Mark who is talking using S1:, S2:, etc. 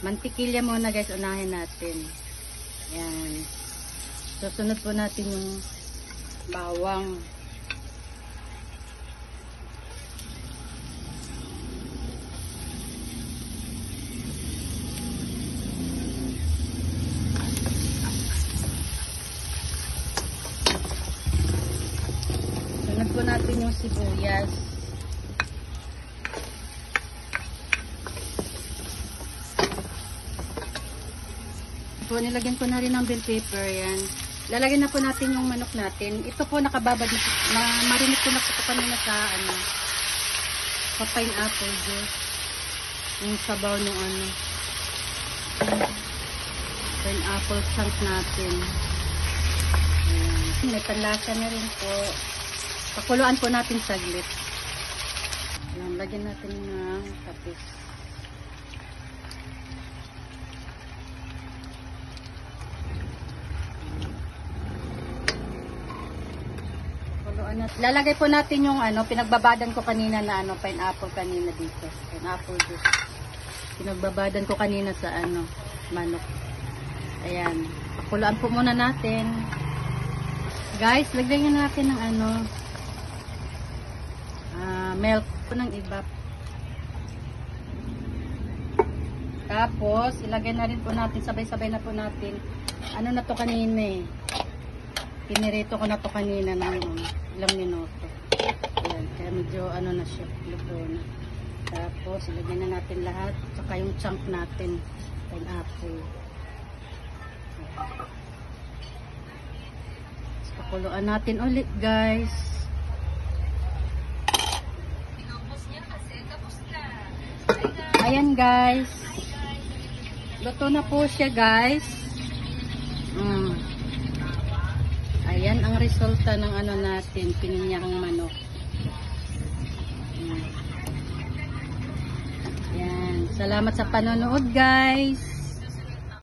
S1: Mantikilya muna guys, unahin natin. Yan. Susunod po natin yung bawang. Sunod po natin yung sibuyas. Po, nilagyan ko na rin ng bell pepper. Yan. Lalagyan na po natin yung manok natin. Ito po nakababad na, marinig ko na po kanina sa sa pineapple juice. Yung sabaw ng pineapple chunk natin. Ayan. May panlasa na rin po. Pakuluan po natin saglit. Ayan, lagyan natin ng tapis. Lalagay po natin yung pinagbabadan ko kanina na pineapple kanina dito. Pineapple juice. Pinagbabadan ko kanina sa manok. Ayan. Pakuluan po muna natin. Guys, lagyan natin ng milk po ng ibap. Tapos, ilagay na rin po natin, sabay-sabay na po natin. Ano na to kanina eh. Pinirito ko na to kanina ng ilang minuto. Ayan, kaya medyo na siya, luto na. Tapos, ilagay na natin lahat. Saka yung chunk natin, pineapple. Pakuluan natin ulit guys. Ayan guys. Luto na po siya guys. Ayan ang resulta ng natin, pininyang manok. Ayan. Salamat sa panonood guys.